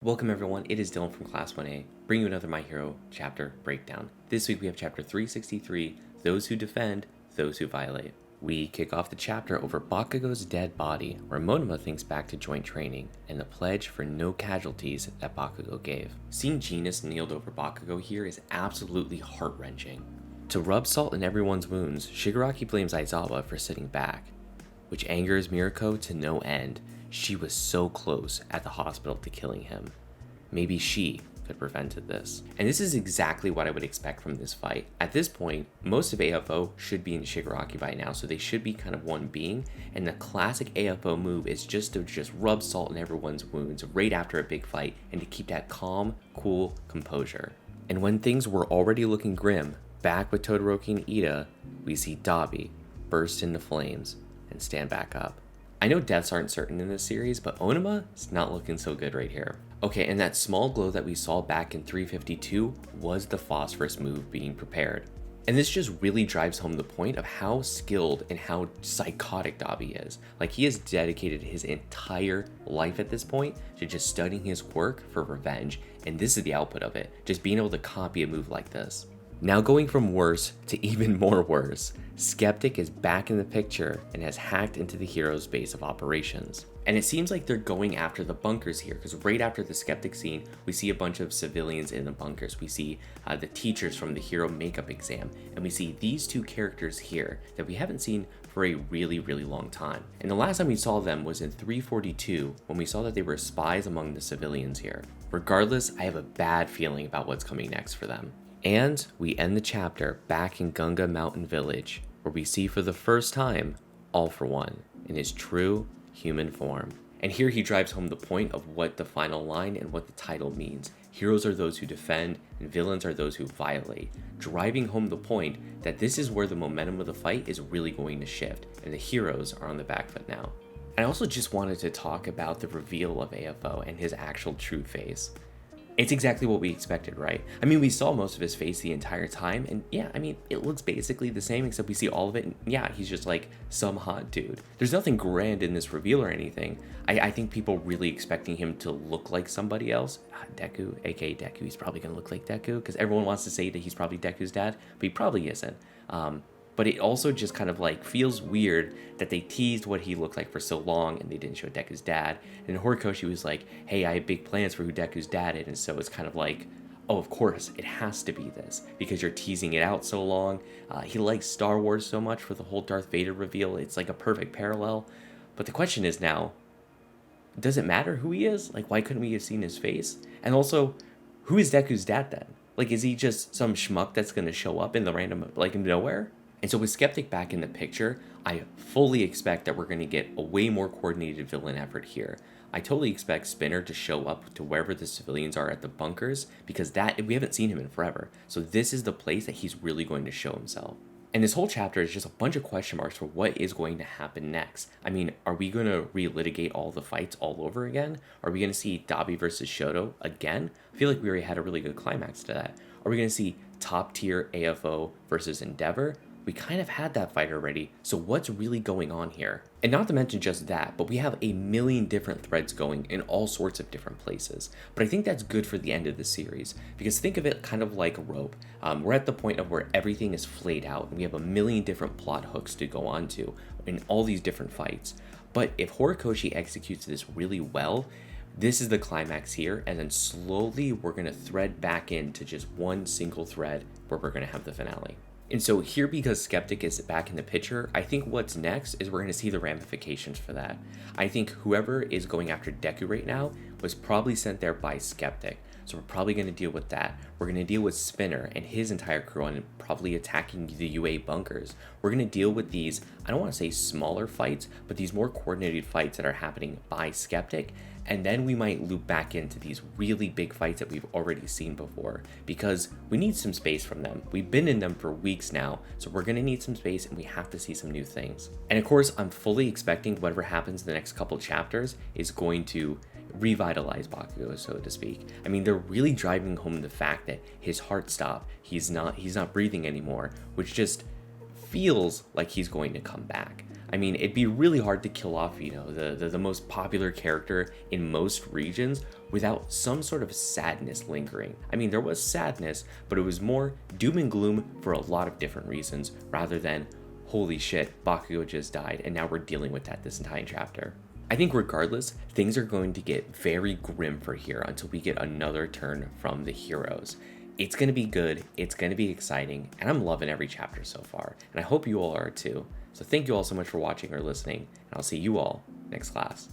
Welcome everyone, it is Dylan from Class 1A, bringing you another My Hero chapter breakdown. This week we have chapter 363, Those Who Defend, Those Who Violate. We kick off the chapter over Bakugo's dead body, where Monoma thinks back to joint training, and the pledge for no casualties that Bakugo gave. Seeing Genus kneeled over Bakugo here is absolutely heart-wrenching. To rub salt in everyone's wounds, Shigaraki blames Aizawa for sitting back, which angers Mirako to no end. She was so close at the hospital to killing him. Maybe she could have prevented this. And this is exactly what I would expect from this fight. At this point, most of AFO should be in Shigaraki by now, so they should be kind of one being, and the classic AFO move is just to rub salt in everyone's wounds right after a big fight, and to keep that calm, cool composure. And when things were already looking grim, back with Todoroki and Ida, we see Dabi burst into flames and stand back up. I know deaths aren't certain in this series, but Onuma is not looking so good right here. Okay, and that small glow that we saw back in 352 was the phosphorus move being prepared. And this just really drives home the point of how skilled and how psychotic Dabi is. Like, he has dedicated his entire life at this point to just studying his work for revenge, and this is the output of it, just being able to copy a move like this. Now going from worse to even more worse, Skeptic is back in the picture and has hacked into the hero's base of operations. And it seems like they're going after the bunkers here, because right after the Skeptic scene, we see a bunch of civilians in the bunkers. We see the teachers from the hero makeup exam, and we see these two characters here that we haven't seen for a really long time. And the last time we saw them was in 342, when we saw that they were spies among the civilians here. Regardless, I have a bad feeling about what's coming next for them. And we end the chapter back in Gunga Mountain Village, where we see for the first time All For One in his true human form. And here he drives home the point of what the final line and what the title means. Heroes are those who defend, and villains are those who violate, driving home the point that this is where the momentum of the fight is really going to shift, and the heroes are on the back foot now. I also just wanted to talk about the reveal of AFO and his actual true face. It's exactly what we expected, right? I mean, we saw most of his face the entire time, and yeah, I mean, it looks basically the same, except we see all of it, and yeah, he's just like some hot dude. There's nothing grand in this reveal or anything. I think people really expecting him to look like somebody else. Deku, aka Deku, he's probably gonna look like Deku, because everyone wants to say that he's probably Deku's dad, but he probably isn't. But it also just kind of like feels weird that they teased what he looked like for so long and they didn't show Deku's dad. And Horikoshi was like, hey, I have big plans for who Deku's dad is. And so it's kind of like, oh, of course, it has to be this because you're teasing it out so long. He likes Star Wars so much for the whole Darth Vader reveal. It's like a perfect parallel. But the question is now, does it matter who he is? Like, why couldn't we have seen his face? And also, who is Deku's dad then? Like, is he just some schmuck that's going to show up in the random, like, nowhere? And so with Skeptic back in the picture, I fully expect that we're going to get a way more coordinated villain effort here. I totally expect Spinner to show up to wherever the civilians are at the bunkers, because we haven't seen him in forever. So this is the place that he's really going to show himself. And this whole chapter is just a bunch of question marks for what is going to happen next. I mean, are we going to relitigate all the fights all over again? Are we going to see Dabi versus Shoto again? I feel like we already had a really good climax to that. Are we going to see top tier AFO versus Endeavor? We kind of had that fight already, so what's really going on here? And not to mention just that, but we have a million different threads going in all sorts of different places. But I think that's good for the end of the series, because think of it kind of like a rope. We're at the point of where everything is flayed out, and we have a million different plot hooks to go on to in all these different fights. But if Horikoshi executes this really well, this is the climax here, and then slowly we're going to thread back into just one single thread where we're going to have the finale. And so here, because Skeptic is back in the picture, I think what's next is we're going to see the ramifications for that. I think whoever is going after Deku right now was probably sent there by Skeptic. So we're probably going to deal with that. We're going to deal with Spinner and his entire crew and probably attacking the UA bunkers. We're going to deal with these, I don't want to say smaller fights, but these more coordinated fights that are happening by Skeptic. And then we might loop back into these really big fights that we've already seen before, because we need some space from them. We've been in them for weeks now, so we're going to need some space and we have to see some new things. And of course, I'm fully expecting whatever happens in the next couple chapters is going to revitalize Bakugo, so to speak. I mean, they're really driving home the fact that his heart stopped. He's not breathing anymore, which just feels like he's going to come back. I mean, it'd be really hard to kill off, the most popular character in most regions without some sort of sadness lingering. I mean, there was sadness, but it was more doom and gloom for a lot of different reasons, rather than, holy shit, Bakugo just died, and now we're dealing with that this entire chapter. I think regardless, things are going to get very grim for here until we get another turn from the heroes. It's going to be good, it's going to be exciting, and I'm loving every chapter so far, and I hope you all are too. So thank you all so much for watching or listening, and I'll see you all next class.